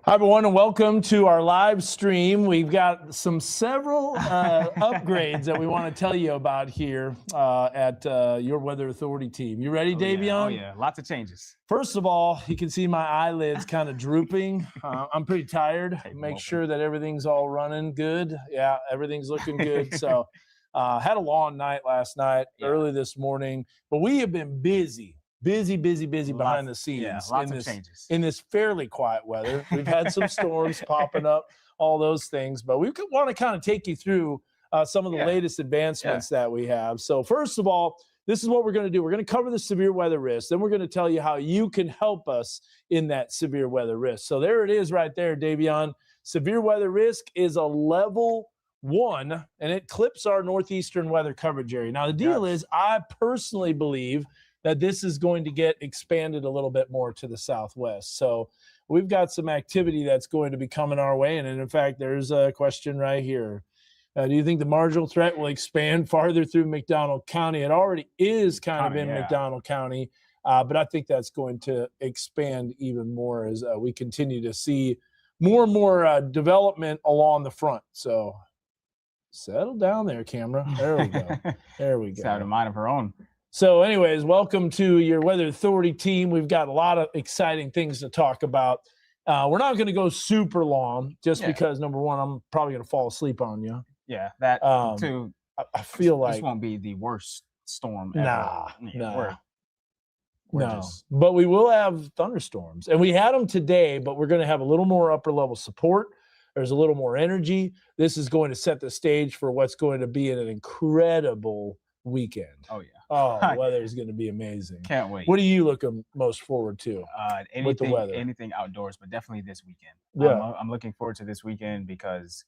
Hi, everyone, and welcome to our live stream. We've got several upgrades that we want to tell you about here at your Weather Authority team. You ready, Davion? Oh, yeah. Lots of changes. First of all, you can see my eyelids kind of drooping. I'm pretty tired. Make sure that everything's all running good. Yeah, everything's looking good. So had a long night last night, early this morning, but we have been busy behind the scenes. Yeah, lots of changes. In this fairly quiet weather. We've had some storms popping up, all those things, but we want to kind of take you through some of the latest advancements that we have. So first of all, this is what we're going to do. We're going to cover the severe weather risk. Then we're going to tell you how you can help us in that severe weather risk. So there it is right there, Davion. Severe weather risk is a level 1, and it clips our northeastern weather coverage area. Now, the deal is I personally believe that this is going to get expanded a little bit more to the southwest. So we've got some activity that's going to be coming our way. And in fact, there's a question right here. Do you think the marginal threat will expand farther through McDonald County? It already is kind of in McDonald County, but I think that's going to expand even more as we continue to see more and more development along the front. So settle down there, camera. There we go. There we go. She's having a mind of her own. So anyways, welcome to your Weather Authority team. We've got a lot of exciting things to talk about. We're not going to go super long just because, number one, I'm probably going to fall asleep on you. Yeah, that too. I feel like this won't be the worst storm ever. No. But we will have thunderstorms. And we had them today, but we're going to have a little more upper level support. There's a little more energy. This is going to set the stage for what's going to be an incredible weekend. Oh, yeah. Oh, the weather is going to be amazing. Can't wait. What are you looking most forward to with the weather? Anything outdoors, but definitely this weekend. Yeah. I'm looking forward to this weekend because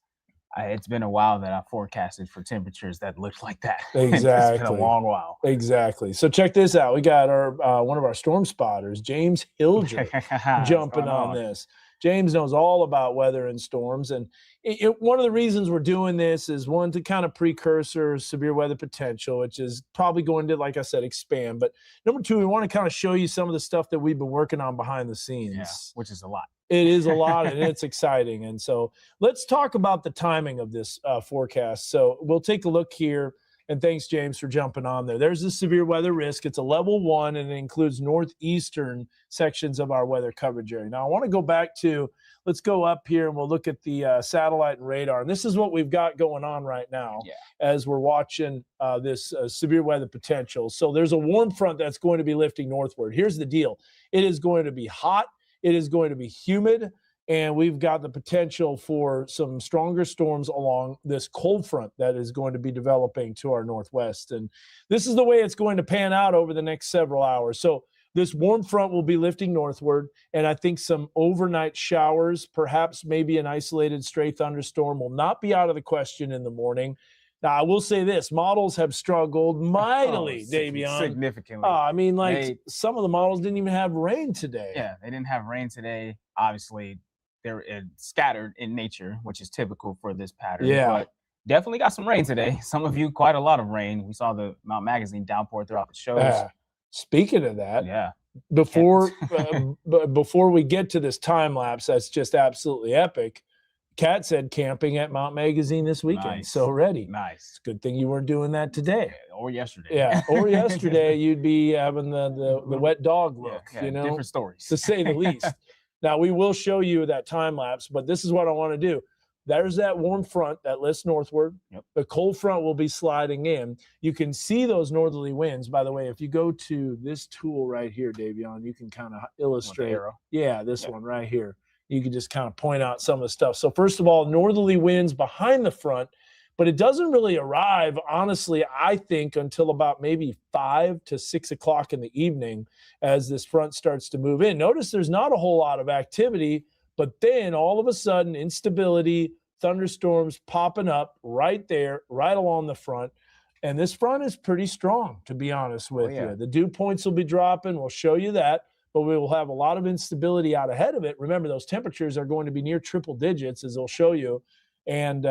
it's been a while that I forecasted for temperatures that looked like that. Exactly. It's been a long while. Exactly. So check this out. We got our one of our storm spotters, James Hilger, jumping on this. James knows all about weather and storms. And one of the reasons we're doing this is, one, to kind of precursor severe weather potential, which is probably going to, like I said, expand. But number two, we want to kind of show you some of the stuff that we've been working on behind the scenes. Yeah, which is a lot. It is a lot, and it's exciting. And so let's talk about the timing of this forecast. So we'll take a look here. And thanks, James, for jumping on there. There's the severe weather risk. It's a level 1, and it includes northeastern sections of our weather coverage area. Now, I want to go back to, let's go up here, and we'll look at the satellite and radar. And this is what we've got going on right now as we're watching this severe weather potential. So there's a warm front that's going to be lifting northward. Here's the deal. It is going to be hot. It is going to be humid. And we've got the potential for some stronger storms along this cold front that is going to be developing to our northwest. And this is the way it's going to pan out over the next several hours. So this warm front will be lifting northward, and I think some overnight showers, perhaps maybe an isolated stray thunderstorm, will not be out of the question in the morning. Now, I will say this, models have struggled mightily, Davion. Significantly. I mean, some of the models didn't even have rain today. Yeah, they didn't have rain today. Obviously, they're scattered in nature, which is typical for this pattern. Yeah. But definitely got some rain today. Some of you, quite a lot of rain. We saw the Mount Magazine downpour throughout the shows. Speaking of that, before we get to this time lapse, that's just absolutely epic. Kat said camping at Mount Magazine this weekend. Nice. So ready. Nice. It's a good thing you weren't doing that today. Or yesterday. Yeah. Or yesterday, you'd be having the wet dog look, you know. Different stories. To say the least. Now, we will show you that time lapse, but this is what I want to do. There's that warm front that lifts northward. Yep. The cold front will be sliding in. You can see those northerly winds. By the way, if you go to this tool right here, Davion, you can kind of illustrate. Arrow? Yeah, this one right here. You can just kind of point out some of the stuff. So first of all, northerly winds behind the front, but it doesn't really arrive, honestly, I think, until about maybe 5 to 6 o'clock in the evening as this front starts to move in. Notice there's not a whole lot of activity, but then all of a sudden, instability, thunderstorms popping up right there, right along the front. And this front is pretty strong, to be honest with you. The dew points will be dropping. We'll show you that. But we will have a lot of instability out ahead of it. Remember, those temperatures are going to be near triple digits, as they'll show you, and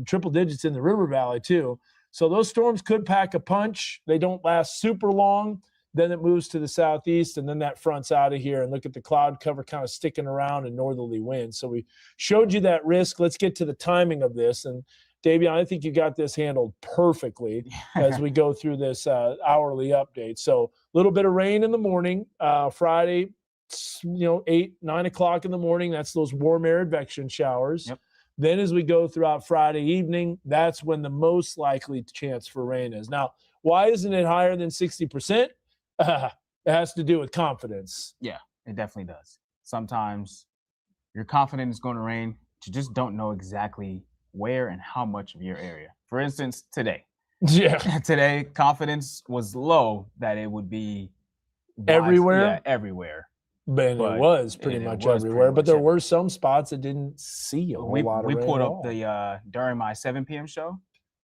triple digits in the river valley, too. So those storms could pack a punch. They don't last super long. Then it moves to the southeast, and then that front's out of here. And look at the cloud cover kind of sticking around and northerly winds. So we showed you that risk. Let's get to the timing of this. And Davion, I think you got this handled perfectly as we go through this hourly update. So a little bit of rain in the morning, Friday, 8, 9 o'clock in the morning. That's those warm air advection showers. Yep. Then as we go throughout Friday evening, that's when the most likely chance for rain is. Now, why isn't it higher than 60%? It has to do with confidence. Yeah, it definitely does. Sometimes you're confident it's going to rain, but you just don't know exactly where and how much of your area. For instance, today. Yeah. Today, confidence was low that it would be everywhere. Yeah, everywhere. But it was pretty much everywhere. But there were some spots that didn't see a whole lot of rain. We pulled up the during my 7 p.m. show.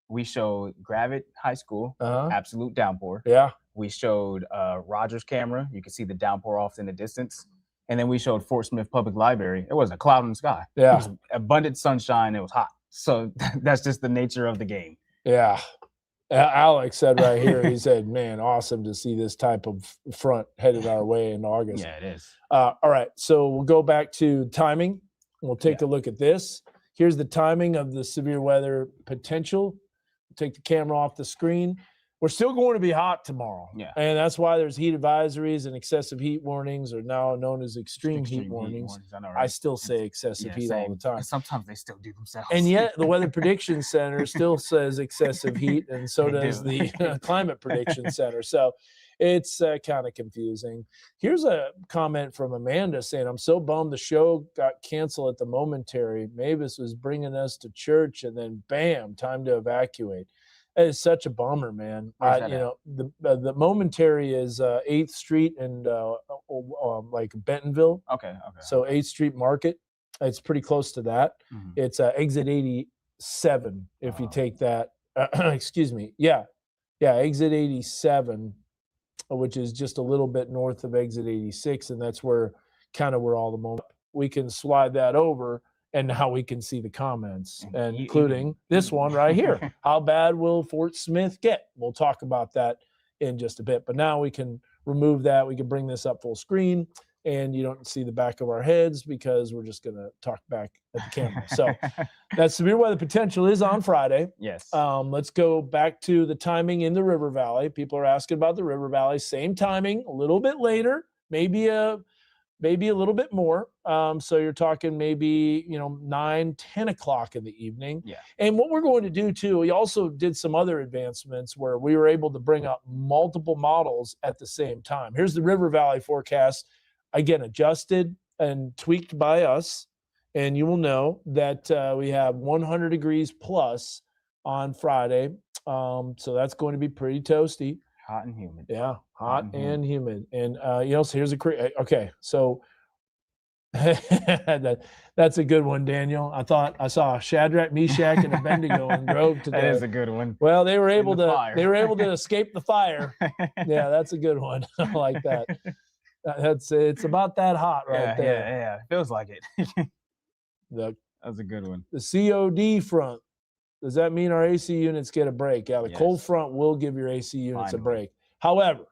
We showed Gravette High School, absolute downpour. Yeah. We showed Rogers camera. You could see the downpour off in the distance. And then we showed Fort Smith Public Library. It wasn't a cloud in the sky. Yeah. It was abundant sunshine. It was hot. So that's just the nature of the game. Yeah. Alex said right here, he said, man, awesome to see this type of front headed our way in August. Yeah, it is. All right. So we'll go back to timing. We'll take a look at this. Here's the timing of the severe weather potential. Take the camera off the screen. We're still going to be hot tomorrow. Yeah. And that's why there's heat advisories and excessive heat warnings are now known as extreme heat warnings. I know, right? I still say excessive heat all the time. And sometimes they still do themselves. And yet the Weather Prediction Center still says excessive heat, and so does the Climate Prediction Center. So it's kind of confusing. Here's a comment from Amanda saying, I'm so bummed the show got canceled at the momentary. Mavis was bringing us to church, and then bam, time to evacuate. It's such a bummer, man. The momentary is 8th Street and like Bentonville. Okay. So 8th Street Market. It's pretty close to that. Mm-hmm. It's exit 87 if you take that. Excuse me. Yeah, exit 87, which is just a little bit north of exit 86, and that's where all the moment. We can slide that over. And now we can see the comments, including this one right here. How bad will Fort Smith get? We'll talk about that in just a bit. But now we can remove that. We can bring this up full screen, and you don't see the back of our heads because we're just going to talk back at the camera. So that severe weather potential is on Friday. Yes. Let's go back to the timing in the River Valley. People are asking about the River Valley. Same timing, a little bit later, maybe a little bit more. So you're talking maybe, 9, 10 o'clock in the evening. Yeah. And what we're going to do too, we also did some other advancements where we were able to bring up multiple models at the same time. Here's the River Valley forecast, again, adjusted and tweaked by us. And you will know that we have 100 degrees plus on Friday. So that's going to be pretty toasty. Hot and humid. Yeah, hot and humid. And, so here's okay. So that's a good one, Daniel. I thought I saw Shadrach, Meshach, and Abednego in Grove today. That is a good one. Well, they were able to escape the fire. Yeah, that's a good one. I like that. It's about that hot right there. Yeah. Feels like it. That's a good one. The COD front. Does that mean our AC units get a break? Yeah, the cold front will give your AC units a break. However,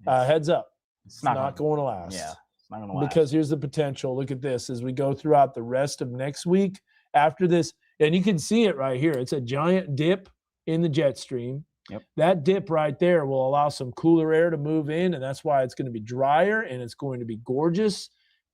heads up, it's not going to last. Yeah, it's not going to last. Because here's the potential. Look at this as we go throughout the rest of next week after this. And you can see it right here. It's a giant dip in the jet stream. Yep. That dip right there will allow some cooler air to move in, and that's why it's going to be drier and it's going to be gorgeous.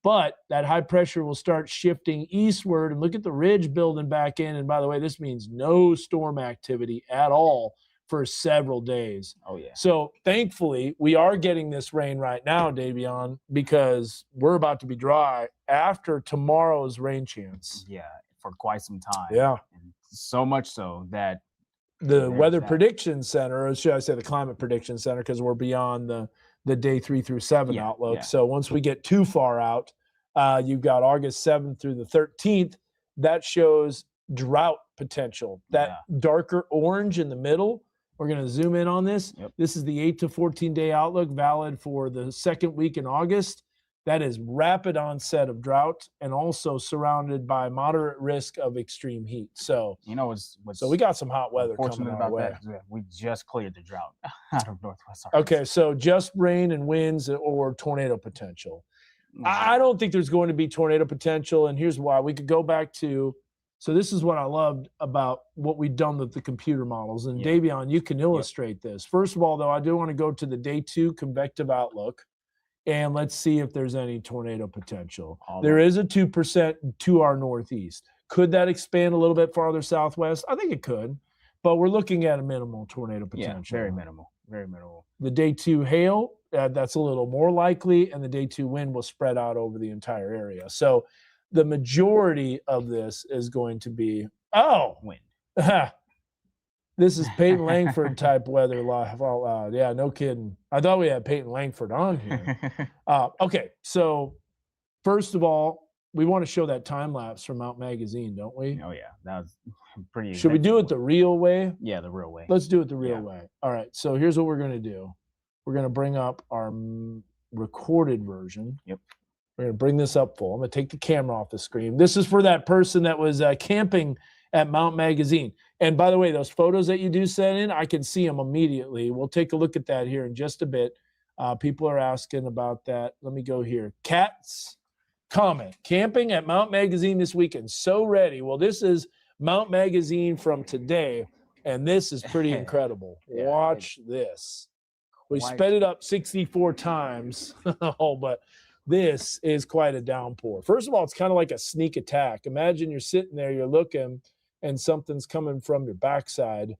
But that high pressure will start shifting eastward, and look at the ridge building back in. And by the way, this means no storm activity at all for several days. Oh, yeah. So thankfully, we are getting this rain right now, Davion, because we're about to be dry after tomorrow's rain chance. Yeah, for quite some time. Yeah. And so much so that the Weather Prediction Center, or should I say the Climate Prediction Center, because we're beyond the day 3 through 7 outlook. Yeah. So once we get too far out, you've got August 7th through the 13th. That shows drought potential. That darker orange in the middle, we're going to zoom in on this. Yep. This is the 8 to 14 day outlook valid for the second week in August. That is rapid onset of drought and also surrounded by moderate risk of extreme heat. So, You know what's so we got some hot weather coming unfortunate our about way. that is that we just cleared the drought out of Northwest Okay, Arkansas. so just rain and winds or tornado potential. I don't think there's going to be tornado potential, and here's why. We could go back to, so this is what I loved about what we've done with the computer models. And Yeah. Davion, you can illustrate this. First of all, though, I do want to go to the day 2 convective outlook, and let's see if there's any tornado potential. There is a 2% to our northeast. Could that expand a little bit farther southwest? I think it could, but we're looking at a minimal tornado potential. Yeah, very minimal, very minimal. The day 2 hail, that's a little more likely, and the day 2 wind will spread out over the entire area. So the majority of this is going to be, Wind. This is Peyton Langford type weather laugh out loud. Yeah, no kidding. I thought we had Peyton Langford on here. Okay, so first of all, we want to show that time lapse from Mount Magazine, don't we? Oh yeah, that was pretty. Should we do it the real way? Yeah, the real way. Let's do it the real way. All right, so here's what we're going to do. We're going to bring up our recorded version. Yep. We're going to bring this up full. I'm going to take the camera off the screen. This is for that person that was camping at Mount Magazine. And by the way, those photos that you do send in, I can see them immediately. We'll take a look at that here in just a bit. People are asking about that. Let me go here. Cats comment. Camping at Mount Magazine this weekend. So ready. Well, this is Mount Magazine from today, and this is pretty incredible. Watch this. We sped it up 64 times. But this is quite a downpour. First of all, it's kind of like a sneak attack. Imagine you're sitting there, you're looking, and something's coming from your backside,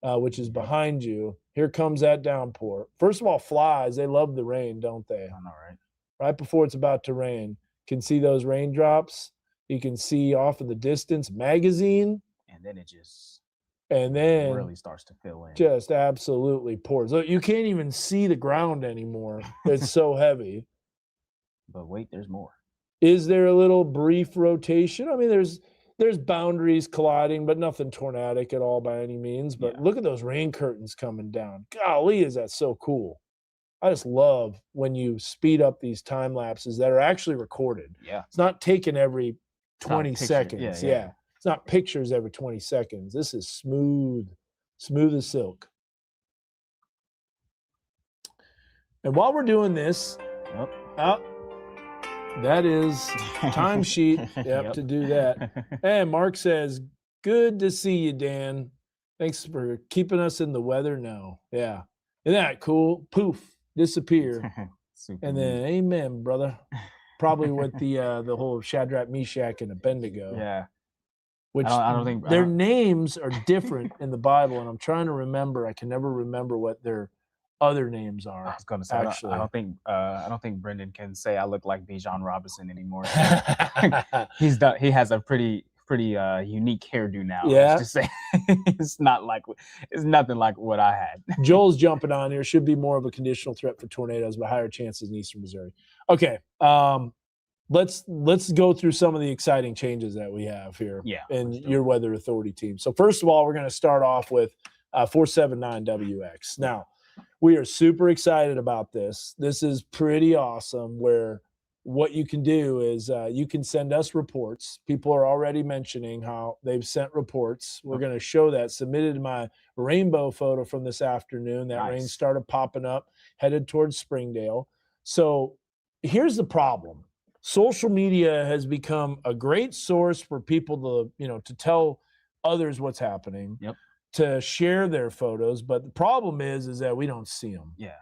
which is behind you. Here comes that downpour. First of all, flies, they love the rain, don't they? I know, right? Right before it's about to rain. Can see those raindrops. You can see off in the distance Magazine. And then it just really starts to fill in. Just absolutely pours. Look, you can't even see the ground anymore. It's so heavy. But wait, there's more. Is there a little brief rotation? I mean, there's boundaries colliding, but nothing tornadic at all by any means. But look at those rain curtains coming down. Golly, is that so cool. I just love when you speed up these time lapses that are actually recorded. Yeah. It's not taken every 20 seconds. Yeah. It's not pictures every 20 seconds. This is smooth as silk. And while we're doing this, that is timesheet to do that. And Mark says, good to see you, Dan. Thanks for keeping us in the weather now. Yeah. Isn't that cool? Poof, disappear. And then, amen, brother. Probably with the whole Shadrach, Meshach, and Abednego. Yeah. Which I don't think their names are different in the Bible, and I'm trying to remember. I can never remember what their other names are. I was going to say, actually. I don't think Brendan can say I look like Bijan Robinson anymore. He has a pretty unique hairdo now. Yeah. Just say it's nothing like what I had. Joel's jumping on here. Should be more of a conditional threat for tornadoes, but higher chances in eastern Missouri. Okay. Let's go through some of the exciting changes that we have here in your Weather Authority team. So first of all, we're going to start off with 479WX. Now, we are super excited about this. This is pretty awesome where what you can do is you can send us reports. People are already mentioning how they've sent reports. We're going to show that. Submitted my rainbow photo from this afternoon. That rain started popping up, headed towards Springdale. So here's the problem. Social media has become a great source for people to tell others what's happening, to share their photos. But the problem is that we don't see them. Yeah.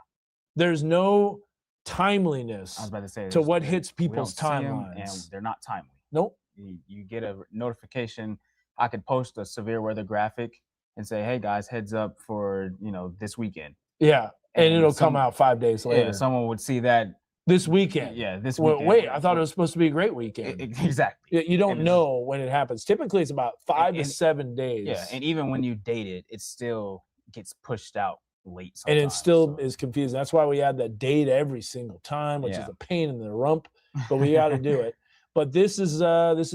There's no timeliness to what hits people's timelines. And they're not timely. Nope. You get a notification. I could post a severe weather graphic and say, hey guys, heads up for this weekend. Yeah. And it'll come out 5 days later. Yeah, someone would see that this weekend. Yeah, this weekend. Wait, I thought it was supposed to be a great weekend. Exactly. You don't know when it happens. Typically, it's about 5 to 7 days. Yeah, and even when you date it, it still gets pushed out late sometimes. And it still is confusing. That's why we add that date every single time, which is a pain in the rump, but we got to do it. But this is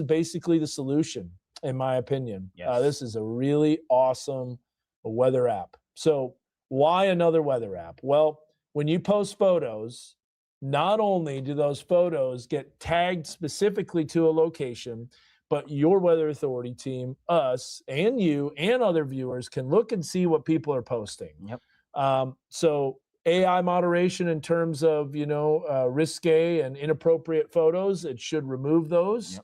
basically the solution, in my opinion. Yes. This is a really awesome weather app. So why another weather app? Well, when you post photos, not only do those photos get tagged specifically to a location, but your weather authority team, us, and you and other viewers can look and see what people are posting. Yep. So AI moderation in terms of, risque and inappropriate photos, it should remove those.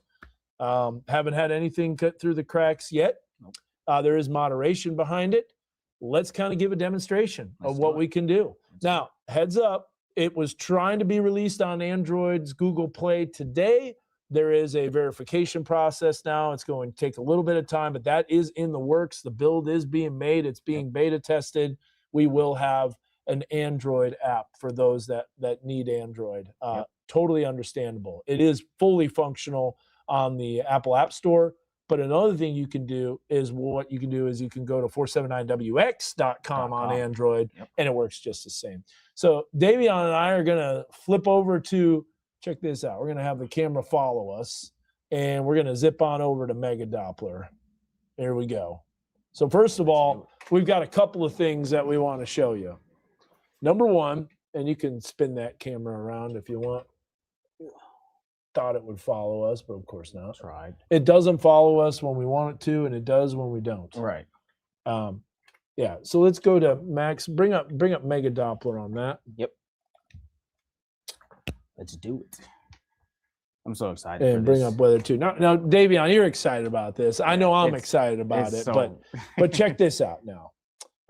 Yep. Haven't had anything cut through the cracks yet. Nope. There is moderation behind it. Let's kind of give a demonstration of what we can do. Now, heads up, it was trying to be released on Android's Google Play today. There is a verification process now. It's going to take a little bit of time, but that is in the works. The build is being made. It's being beta tested. We will have an Android app for those that need Android. Totally understandable. It is fully functional on the Apple App Store. But another thing you can do is you can go to 479wx.com on Android, and it works just the same. So Davion and I are going to flip over to, check this out. We're going to have the camera follow us, and we're going to zip on over to Mega Doppler. Here we go. So first of all, we've got a couple of things that we want to show you. Number one, and you can spin that camera around if you want. Thought it would follow us, but of course not. Tried. It doesn't follow us when we want it to, and it does when we don't. Right. Yeah. So let's go to Max. Bring up Mega Doppler on that. Yep. Let's do it. I'm so excited. And bring up weather too. Now, Davion, you're excited about this. I know I'm excited about it, but check this out now.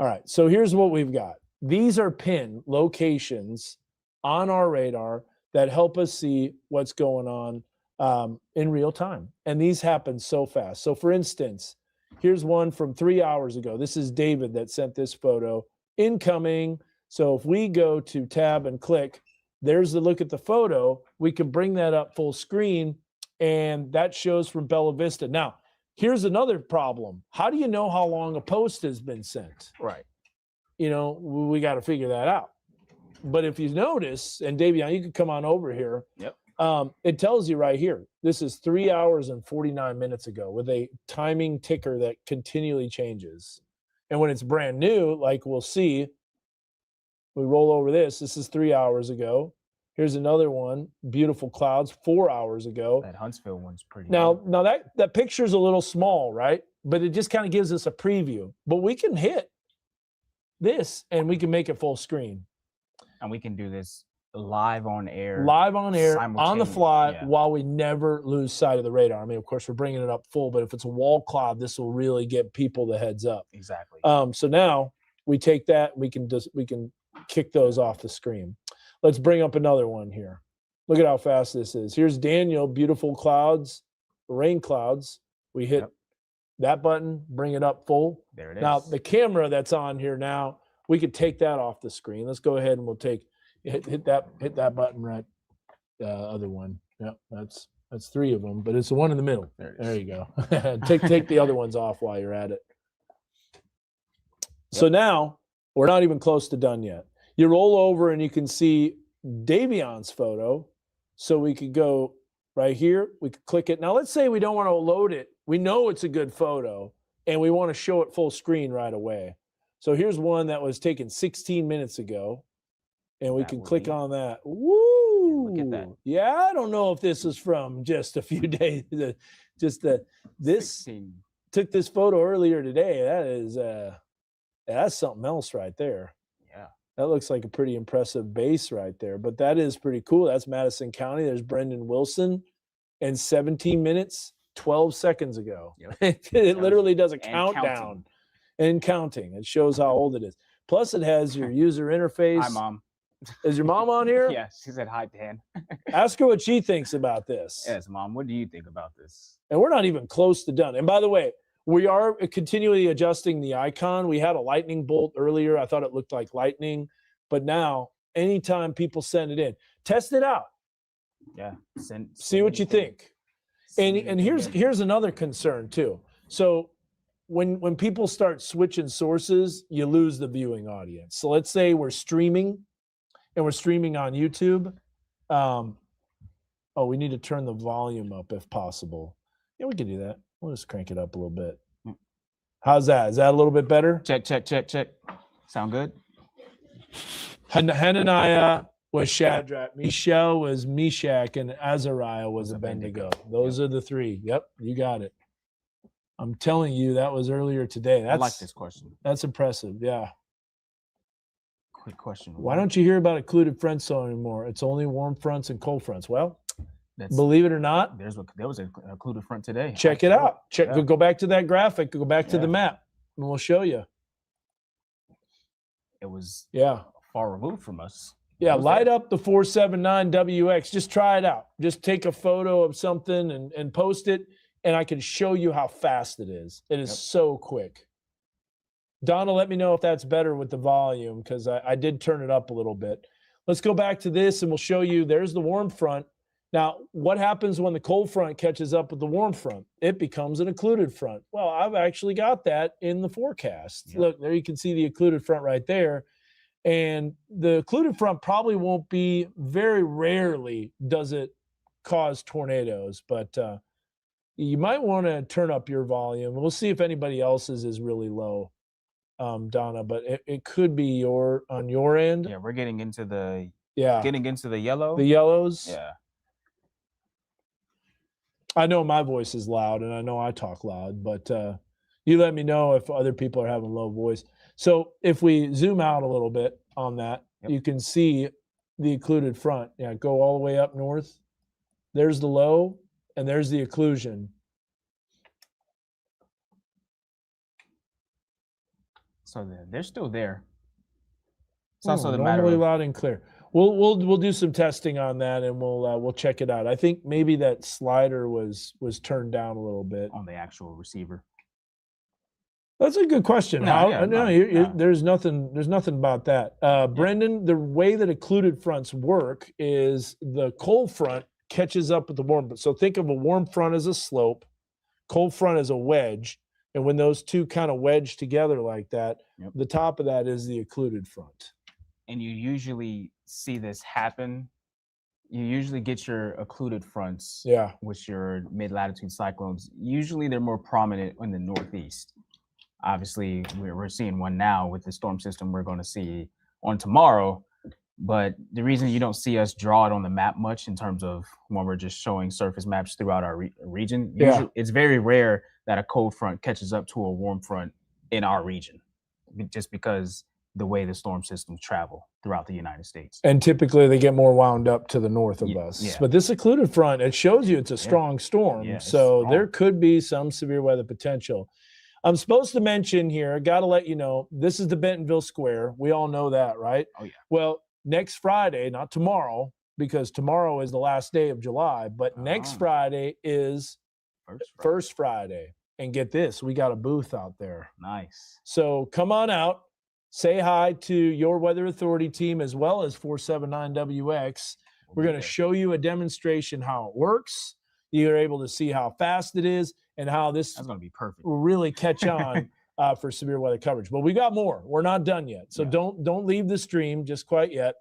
All right. So here's what we've got. These are pin locations on our radar that help us see what's going on in real time. And these happen so fast. So for instance, here's one from 3 hours ago. This is David that sent this photo. Incoming. So if we go to tab and click, there's the look at the photo. We can bring that up full screen, and that shows from Bella Vista. Now, here's another problem. How do you know how long a post has been sent? Right. We got to figure that out. But if you notice, and Davion, you can come on over here. Yep. It tells you right here. This is 3 hours and 49 minutes ago with a timing ticker that continually changes. And when it's brand new, like we'll see, we roll over this. This is 3 hours ago. Here's another one. Beautiful clouds, 4 hours ago. That Huntsville one's pretty. Now that picture's a little small, right? But it just kind of gives us a preview. But we can hit this and we can make it full screen. And we can do this live on air, on the fly, while we never lose sight of the radar. I mean, of course, we're bringing it up full, but if it's a wall cloud, this will really get people the heads up. Exactly. So now we take that, we can kick those off the screen. Let's bring up another one here. Look at how fast this is. Here's Daniel, beautiful clouds, rain clouds. We hit that button, bring it up full. There it is. Now the camera that's on here now, we could take that off the screen. Let's go ahead and we'll hit that button right. Other one. Yep, that's three of them, but it's the one in the middle. There you go. take the other ones off while you're at it. Yep. So now we're not even close to done yet. You roll over and you can see Davion's photo. So we could go right here. We could click it. Now let's say we don't want to load it. We know it's a good photo and we want to show it full screen right away. So here's one that was taken 16 minutes ago, and we can click on that. Woo! Look at that. Yeah, I don't know if this is from just a few days. This took this photo earlier today. That is that's something else right there. Yeah, that looks like a pretty impressive base right there. But that is pretty cool. That's Madison County. There's Brendan Wilson, and 17 minutes, 12 seconds ago. Yep. It literally does a countdown. And counting. It shows how old it is. Plus, it has your user interface. Hi, Mom. Is your mom on here? Yes, she said hi, Dan. Ask her what she thinks about this. Yes, Mom. What do you think about this? And we're not even close to done. And by the way, we are continually adjusting the icon. We had a lightning bolt earlier. I thought it looked like lightning. But now, anytime people send it in, test it out. Yeah. See what you think. And here's another concern, too. So when people start switching sources, you lose the viewing audience. So let's say we're streaming and we're streaming on YouTube. We need to turn the volume up if possible. Yeah, we can do that. We'll just crank it up a little bit. How's that? Is that a little bit better? Check. Sound good? Hananiah was Shadrach. Mishael was Meshach, and Azariah was Abednego. Those are the three. Yep, you got it. I'm telling you, that was earlier today. I like this question. That's impressive. Yeah. Quick question. Why don't you hear about occluded fronts anymore? It's only warm fronts and cold fronts. Well, believe it or not, there was an occluded front today. Check it out. Go back to that graphic. Go back to the map, and we'll show you. It was far removed from us. Yeah, light up the 479WX. Just try it out. Just take a photo of something and post it, and I can show you how fast it is. It is so quick. Donna, let me know if that's better with the volume, because I did turn it up a little bit. Let's go back to this, and we'll show you. There's the warm front. Now, what happens when the cold front catches up with the warm front? It becomes an occluded front. Well, I've actually got that in the forecast. Yep. Look, there you can see the occluded front right there. And the occluded front probably won't be, very rarely does it cause tornadoes, but you might want to turn up your volume. We'll see if anybody else's is really low, Donna, but it could be on your end. Yeah, we're getting into the yellow. The yellows. Yeah. I know my voice is loud, and I know I talk loud, but you let me know if other people are having low voice. So if we zoom out a little bit on that, you can see the occluded front. Yeah, go all the way up north. There's the low, and there's the occlusion. So they're still there. It's also the matter of loud and clear. We'll do some testing on that, and we'll check it out. I think maybe that slider was turned down a little bit on the actual receiver. That's a good question. There's nothing about that. Brendan, the way that occluded fronts work is the cold front catches up with the warm. So think of a warm front as a slope, cold front as a wedge, and when those two kind of wedge together like that, the top of that is the occluded front. And you usually see this happen. You usually get your occluded fronts with your mid-latitude cyclones. Usually they're more prominent in the northeast. Obviously, we're seeing one now with the storm system we're going to see on tomorrow. But the reason you don't see us draw it on the map much in terms of when we're just showing surface maps throughout our region, usually, it's very rare that a cold front catches up to a warm front in our region, just because the way the storm systems travel throughout the United States. And typically they get more wound up to the north of us. Yeah. But this occluded front, it shows you it's a strong storm. Yeah, so strong. There could be some severe weather potential. I'm supposed to mention here, I got to let you know, this is the Bentonville Square. We all know that, right? Oh, yeah. Well, next Friday, not tomorrow, because tomorrow is the last day of July, but next Friday is First Friday. And get this, we got a booth out there. Nice. So come on out. Say hi to your Weather Authority team as well as 479WX. We're going to show you a demonstration how it works. You're able to see how fast it is and how this is going to be perfect. Will really catch on for severe weather coverage. But we got more. We're not done yet. So don't leave the stream just quite yet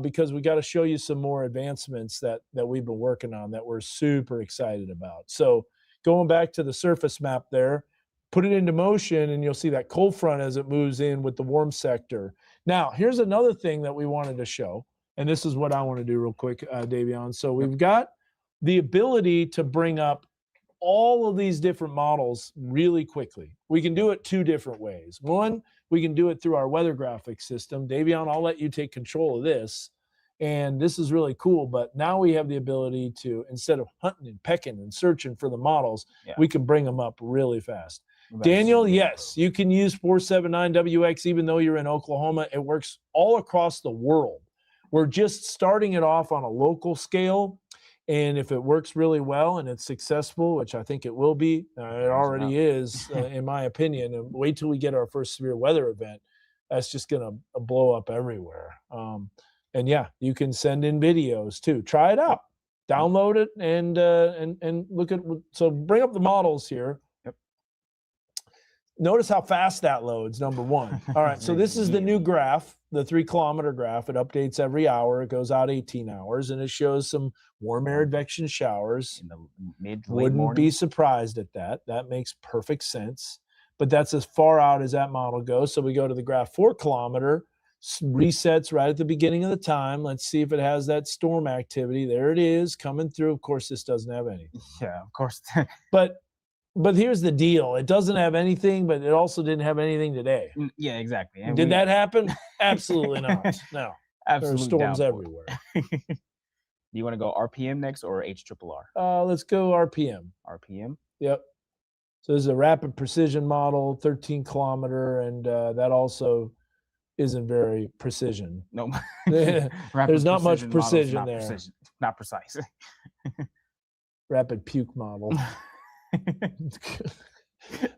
because we got to show you some more advancements that we've been working on that we're super excited about. So going back to the surface map there, put it into motion, and you'll see that cold front as it moves in with the warm sector. Now, here's another thing that we wanted to show, and this is what I want to do real quick, Davion. So we've got the ability to bring up all of these different models really quickly. We can do it two different ways. One, we can do it through our weather graphics system. Davion, I'll let you take control of this. And this is really cool, but now we have the ability to, instead of hunting and pecking and searching for the models, we can bring them up really fast. Daniel, yes, you can use 479WX even though you're in Oklahoma. It works all across the world. We're just starting it off on a local scale, and if it works really well and it's successful, which I think it will be, it already is, in my opinion, and wait till we get our first severe weather event, that's just going to blow up everywhere. And yeah, you can send in videos too. Try it out, download it, and look at. So bring up the models here. Notice how fast that loads, number one. All right, so this is the new graph, the 3-kilometer graph. It updates every hour. It goes out 18 hours, and it shows some warm air advection showers. In the late Wouldn't morning. be surprised at that. That makes perfect sense. But that's as far out as that model goes. So we go to the graph 4-kilometer. resets right at the beginning of the time. Let's see if it has that storm activity. There it is coming through. Of course, this doesn't have anything. Yeah, of course. But here's the deal. It doesn't have anything, but it also didn't have anything today. Yeah, exactly. And did that happen? Absolutely not. No. There are storms everywhere. Do you want to go RPM next or HRRR? Let's go RPM. RPM? Yep. So this is a rapid precision model, 13 kilometer, and that also isn't very precision. No. There's not much precision there. Not precise. Rapid puke model.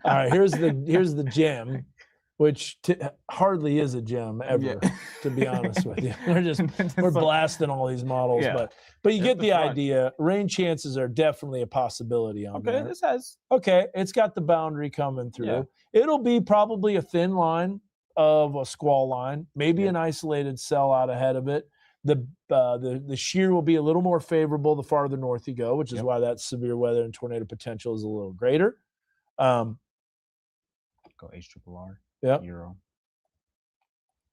All right, here's the gem, which hardly is a gem ever, to be honest with you. We're blasting all these models, but you get the idea. Rain chances are definitely a possibility on there. It's got the boundary coming through. Yeah. It'll be probably a thin line of a squall line, maybe an isolated cell out ahead of it. The shear will be a little more favorable the farther north you go, which is why that severe weather and tornado potential is a little greater. Go HRRR. Yep. Euro.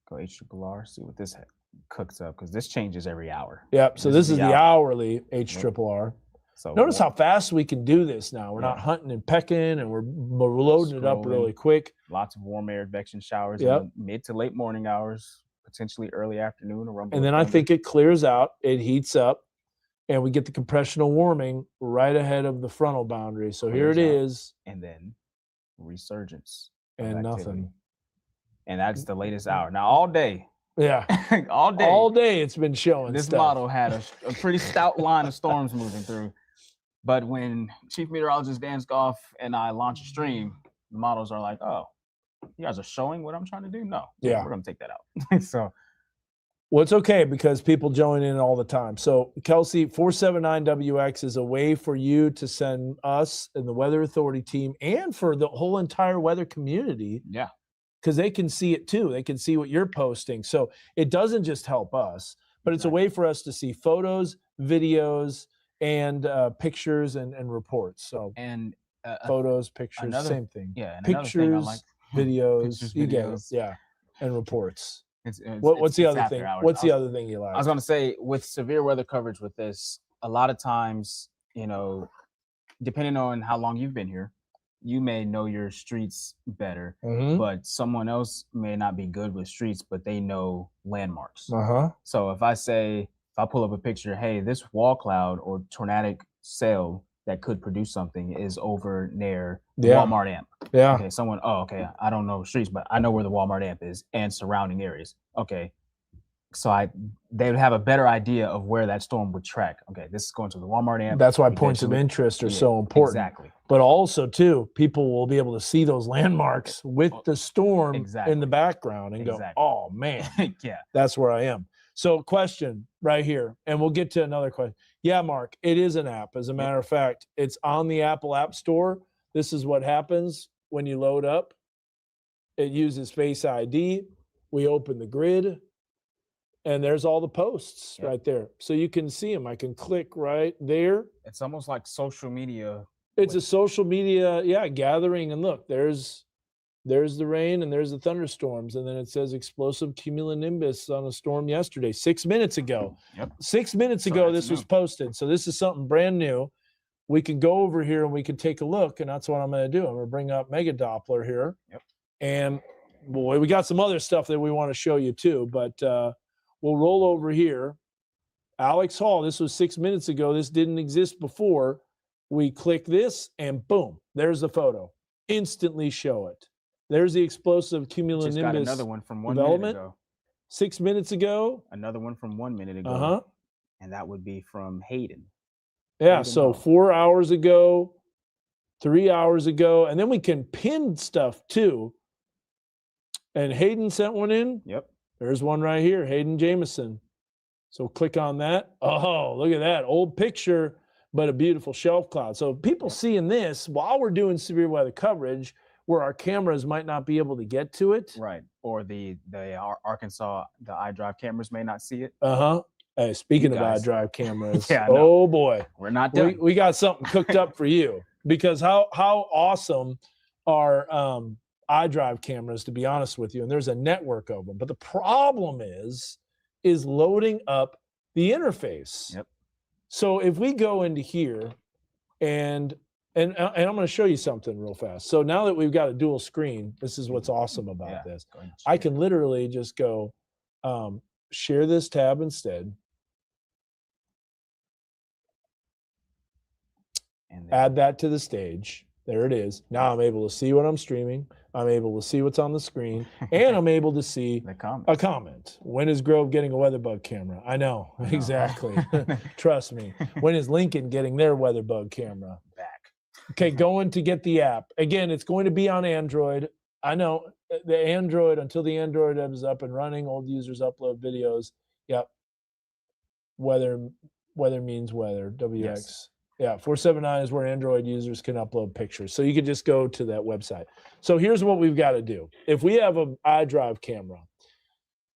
Go HRRR. See what this cooks up, because this changes every hour. Yep. So this is the hourly HRRR. So notice how fast we can do this now. We're not hunting and pecking, and we're loading it up really quick. Lots of warm air advection showers in the mid to late morning hours. Potentially early afternoon. And then I think it clears out, it heats up, and we get the compressional warming right ahead of the frontal boundary. So here it is. And then resurgence. And nothing. And that's the latest hour. Now, all day. Yeah. All day it's been showing this stuff. model had a pretty stout line of storms moving through. But when Chief Meteorologist Dan Scoff and I launch a stream, the models are like, oh, you guys are showing what I'm trying to do? No. Yeah. We're going to take that out. So. Well, it's okay because people join in all the time. So, Kelsey, 479WX is a way for you to send us and the Weather Authority team and for the whole entire weather community. Yeah. Because they can see it too. They can see what you're posting. So it doesn't just help us, but it's a way for us to see photos, videos, and pictures and reports. So photos, pictures, same thing. Yeah. Pictures, videos, you get it. Yeah. And reports. What's the other thing? What's the other thing you like? I was going to say, with severe weather coverage with this, a lot of times, depending on how long you've been here, you may know your streets better, but someone else may not be good with streets, but they know landmarks. So if I pull up a picture, hey, this wall cloud or tornadic cell that could produce something is over near the Walmart amp. Yeah. Okay, I don't know streets, but I know where the Walmart amp is and surrounding areas. Okay. So they would have a better idea of where that storm would track. Okay, this is going to the Walmart amp. That's why points of interest are so important. Exactly. But also, too, people will be able to see those landmarks with the storm in the background and go, oh, man, that's where I am. So question right here, and we'll get to another question. Yeah, Mark, it is an app. As a matter of fact, it's on the Apple App Store. This is what happens when you load up. It uses Face ID. We open the grid. And there's all the posts right there. So you can see them. I can click right there. It's almost like social media. It's a social media, gathering. And look, there's the rain and there's the thunderstorms. And then it says explosive cumulonimbus on a storm yesterday, 6 minutes ago. 6 minutes ago, this was posted. So this is something brand new. We can go over here and we can take a look. And that's what I'm going to do. I'm going to bring up Mega Doppler here. And boy, we got some other stuff that we want to show you too. But we'll roll over here. Alex Hall, this was 6 minutes ago. This didn't exist before. We click this and boom, there's the photo. Instantly show it. There's the explosive cumulonimbus. Just got another one from 1 minute ago. 6 minutes ago. Another one from 1 minute ago. And that would be from Hayden. Yeah, Hayden so Hall. 4 hours ago, 3 hours ago. And then we can pin stuff too. And Hayden sent one in. There's one right here, Hayden Jameson. So click on that. Oh, look at that. Old picture, but a beautiful shelf cloud. So people seeing this while we're doing severe weather coverage where our cameras might not be able to get to it. Right. Or the Arkansas, the iDrive cameers may not see it. Hey, speaking of iDrive cameras, oh boy. We're not done. We got something cooked up for you because how awesome are iDrive cameras, to be honest with you, and there's a network of them. But the problem is loading up the interface. Yep. So if we go into here and I'm going to show you something real fast. So now that we've got a dual screen, this is what's awesome about this. I can literally just go share this tab instead. And add that to the stage. There it is. Now I'm able to see what I'm streaming. I'm able to see what's on the screen, and I'm able to see a comment. When is Grove getting a WeatherBug camera? I know. Exactly. Trust me. When is Lincoln getting their WeatherBug camera? Back. Okay, going to get the app. Again, it's going to be on Android. I know the Android, until the Android app is up and running, old users upload videos. Yep. Weather means weather. WX. Yes. Yeah, 479 is where Android users can upload pictures. So you could just go to that website. So here's what we've got to do. If we have an iDrive camera,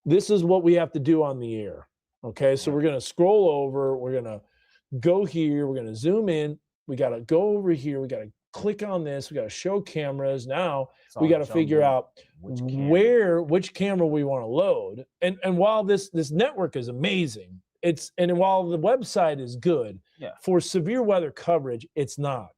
this is what we have to do on the air. Okay, so we're going to scroll over. We're going to go here. We're going to zoom in. We got to go over here. We got to click on this. We got to show cameras. Now we got to figure out which camera we want to load. And while this network is amazing, and while the website is good, for severe weather coverage, it's not.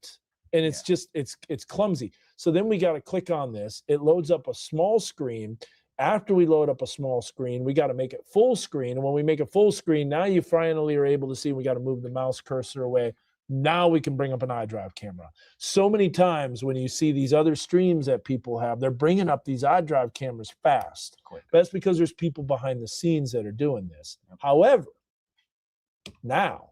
And it's just, it's clumsy. So then we got to click on this. It loads up a small screen. After we load up a small screen, we got to make it full screen. And when we make it full screen, now you finally are able to see, we got to move the mouse cursor away. Now we can bring up an iDrive camera. So many times when you see these other streams that people have, they're bringing up these iDrive cameras fast. That's because there's people behind the scenes that are doing this. However, now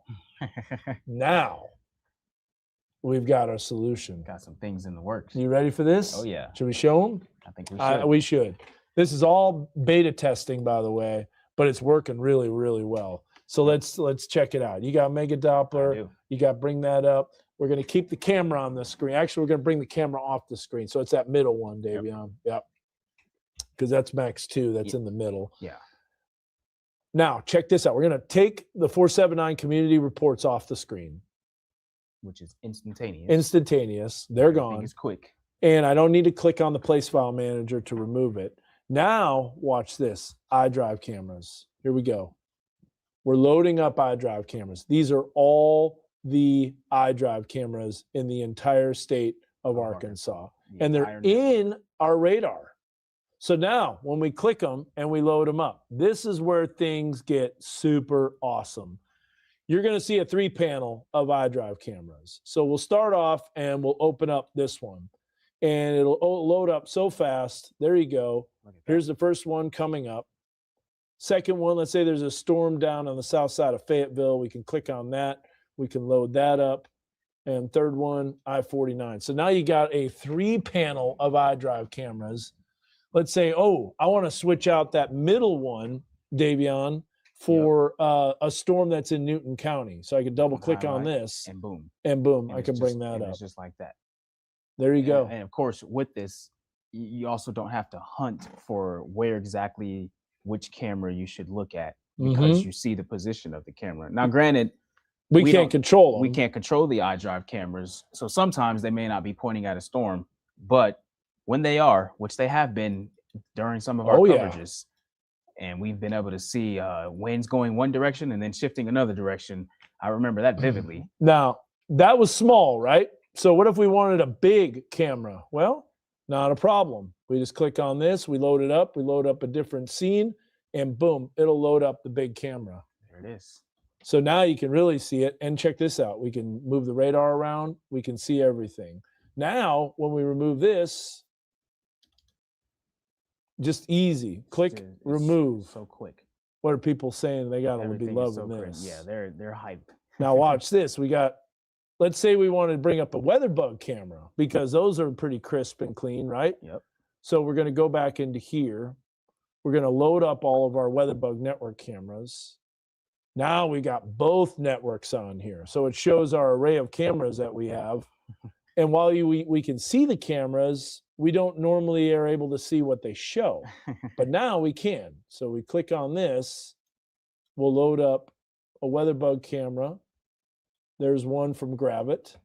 we've got our solution. Got some things in the works. You ready for this? Oh yeah. Should we show them? I think we should. We should. This is all beta testing, by the way, but it's working really, really well. So let's check it out. You got Mega Doppler. You got bring that up. We're going to keep the camera on the screen. Actually, we're going to bring the camera off the screen. So it's that middle one, Davion. Yep. Because that's Max 2. That's in the middle. Yeah. Now, check this out. We're going to take the 479 community reports off the screen. Which is instantaneous. Instantaneous. They're gone. It's quick. And I don't need to click on the place file manager to remove it. Now, watch this. iDrive cameras. Here we go. We're loading up iDrive cameras. These are all the iDrive cameras in the entire state of Arkansas. And they're in our radar. So now when we click them and we load them up, this is where things get super awesome. You're going to see a 3-panel of iDrive cameras. So we'll start off and we'll open up this one. And it'll load up so fast. There you go. Here's the first one coming up. Second one, let's say there's a storm down on the south side of Fayetteville. We can click on that. We can load that up. And third one, I-49. So now you got a 3-panel of iDrive cameras. Let's say, oh, I want to switch out that middle one, Davion, for a storm that's in Newton County. So I can double click on this. And boom. And boom, I can bring that up. It's just like that. There you go. And of course, with this, you also don't have to hunt for where exactly which camera you should look at because you see the position of the camera. Now, granted, we can't control them. We can't control the iDrive cameras. So sometimes they may not be pointing at a storm, but when they are, which they have been during some of our coverages, and we've been able to see winds going one direction and then shifting another direction. I remember that vividly. Now, that was small, right? So what if we wanted a big camera? Well, not a problem. We just click on this, we load it up, we load up a different scene, and boom, it'll load up the big camera. There it is. So now you can really see it. And check this out. We can move the radar around. We can see everything. Now, when we remove this, just easy. Click, remove. So quick. What are people saying? They got to be loving this. Yeah, they're hyped. Now watch this. We got, let's say we wanted to bring up a WeatherBug camera because those are pretty crisp and clean, right? Yep. So we're going to go back into here. We're going to load up all of our WeatherBug network cameras. Now we got both networks on here. So it shows our array of cameras that we have. And while we can see the cameras, we don't normally are able to see what they show. But now we can. So we click on this. We'll load up a WeatherBug camera. There's one from Gravit.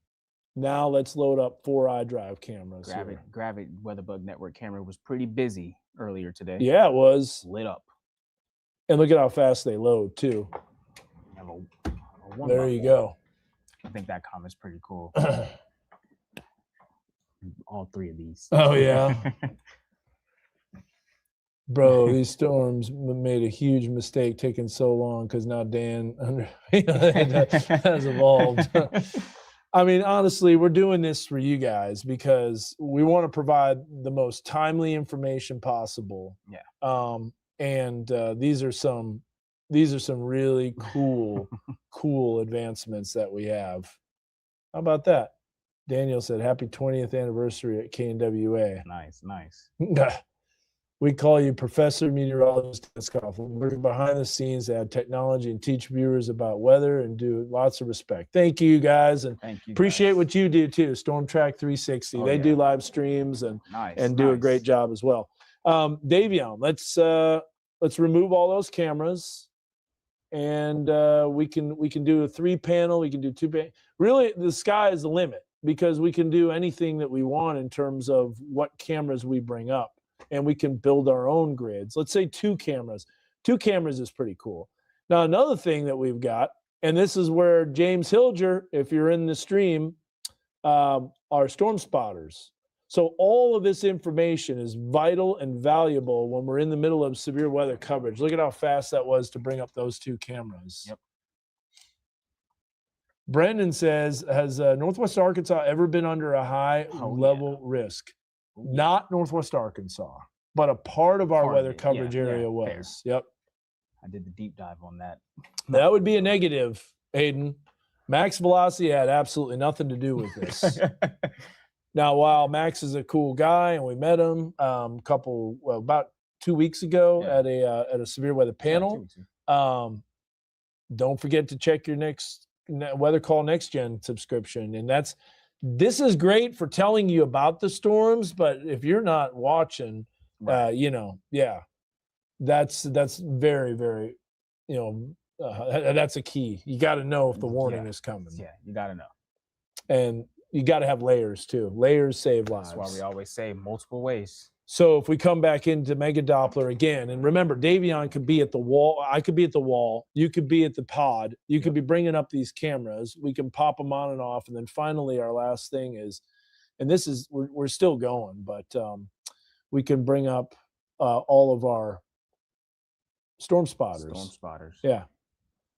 Now let's load up 4 iDrive cameras. Gravit WeatherBug Network camera was pretty busy earlier today. Yeah, it was. Lit up. And look at how fast they load, too. There you go. I think that comment's pretty cool. All 3 of these. Oh, yeah. Bro, these storms made a huge mistake taking so long because now Dan has evolved. I mean, honestly, we're doing this for you guys because we want to provide the most timely information possible. Yeah. And these are some really cool advancements that we have. How about that? Daniel said, "Happy 20th anniversary at KNWA." Nice. We call you Professor Meteorologist Teskov. We're working behind the scenes to add technology and teach viewers about weather and do lots of respect. Thank you, guys, and appreciate what you do too. Storm Track 360. They do live streams and do a great job as well. Davion, let's remove all those cameras, and we can do a 3-panel. We can do 2-panel. Really, the sky is the limit because we can do anything that we want in terms of what cameras we bring up. And we can build our own grids. Let's say 2 cameras. 2 cameras is pretty cool. Now, another thing that we've got, and this is where James Hilger, if you're in the stream, are storm spotters. So all of this information is vital and valuable when we're in the middle of severe weather coverage. Look at how fast that was to bring up those 2 cameras. Yep. Brendan says, has Northwest Arkansas ever been under a high-level risk? Not Northwest Arkansas, but a part of our weather coverage area was. Fair. Yep. I did the deep dive on that. That would be a negative, Hayden. Max velocity had absolutely nothing to do with this. Now, while Max is a cool guy and we met him about 2 weeks ago at a severe weather panel, don't forget to check your next Weather Call Next Gen subscription. And this is great for telling you about the storms, but if you're not watching, that's very, very, that's a key. You got to know if the warning is coming. Yeah, you got to know. And you got to have layers too. Layers save lives. That's why we always say multiple ways. So if we come back into Mega Doppler again, and remember, Davion could be at the wall. I could be at the wall. You could be at the pod. You could be bringing up these cameras. We can pop them on and off. And then finally, our last thing is, and this is, we're still going, but we can bring up all of our storm spotters. Yeah.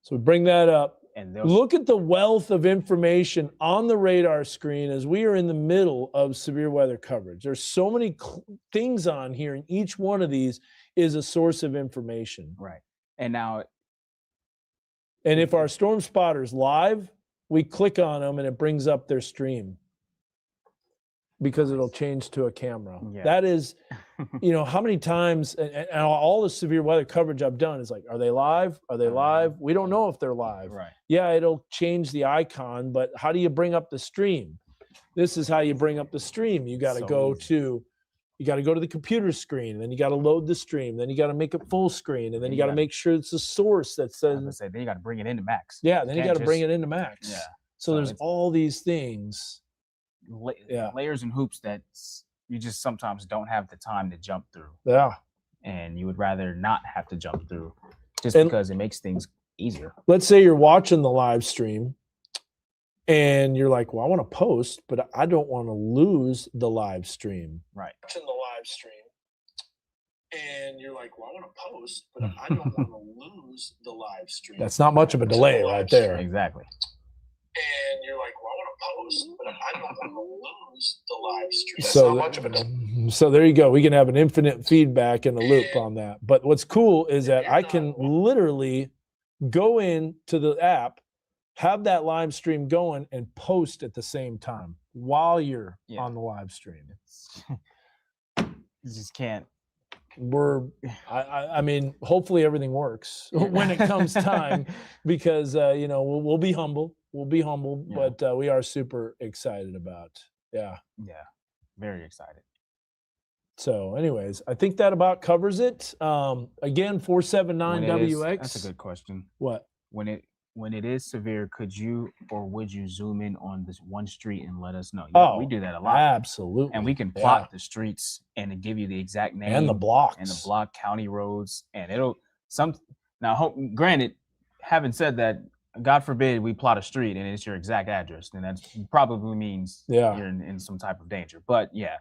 So we bring that up. And look at the wealth of information on the radar screen as we are in the middle of severe weather coverage. There's so many things on here, and each one of these is a source of information. Right. And now, and if our storm spotter's live, we click on them and it brings up their stream because it'll change to a camera. Yeah. That is, how many times, and all the severe weather coverage I've done is like, are they live? Are they live? We don't know if they're live. Right. Yeah, it'll change the icon, but how do you bring up the stream? This is how you bring up the stream. You got to go to the computer screen, and then you got to load the stream, then you got to make it full screen, and then you got to make sure it's a source that says. Then you got to bring it into Max. Yeah, then you got to bring it into Max. Yeah. So there's all these things. Layers and hoops that you just sometimes don't have the time to jump through. Yeah. And you would rather not have to jump through because it makes things easier. Let's say you're watching the live stream and you're like, well, I want to post, but I don't want to lose the live stream. Right. Watching the live stream and you're like, well, I want to post, but I don't want to lose the live stream. That's not much of a delay right there. Exactly. And you're like, well, I want to post, but I don't want to lose the live stream. That's not much of a delay. So there you go. We can have an infinite feedback and a loop on that. But what's cool is that I can literally go into the app, have that live stream going, and post at the same time while you're on the live stream. You just can't. I mean, hopefully everything works when it comes time, because we'll be humble. We'll be humble, but we are super excited about. Yeah, very excited. So, anyways, I think that about covers it. Again, 479WX. That's a good question. What? When it when it is severe, could you or would you zoom in on this one street and let us know? We do that a lot. Absolutely. And we can plot the streets and give you the exact name and the blocks and the block, county roads, and it'll granted, having said that, God forbid we plot a street and it's your exact address, then that probably means you're in some type of danger. But yeah,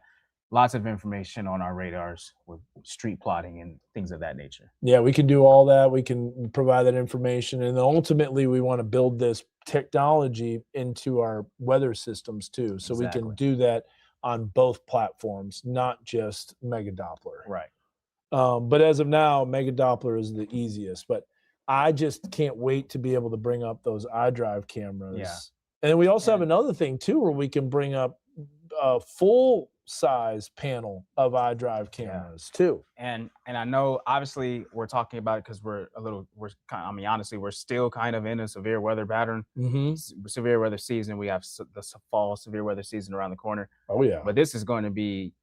lots of information on our radars with street plotting and things of that nature. Yeah, we can do all that. We can provide that information. And ultimately, we want to build this technology into our weather systems too. So we can do that on both platforms, not just Mega Doppler. Right. But as of now, Mega Doppler is the easiest. But I just can't wait to be able to bring up those iDrive cameras. Yeah. And then we also have another thing too, where we can bring up a full size panel of iDrive cameras too. And I know obviously we're talking about it because honestly, we're still kind of in a severe weather pattern, severe weather season. We have the fall severe weather season around the corner. Oh yeah. But this is going to be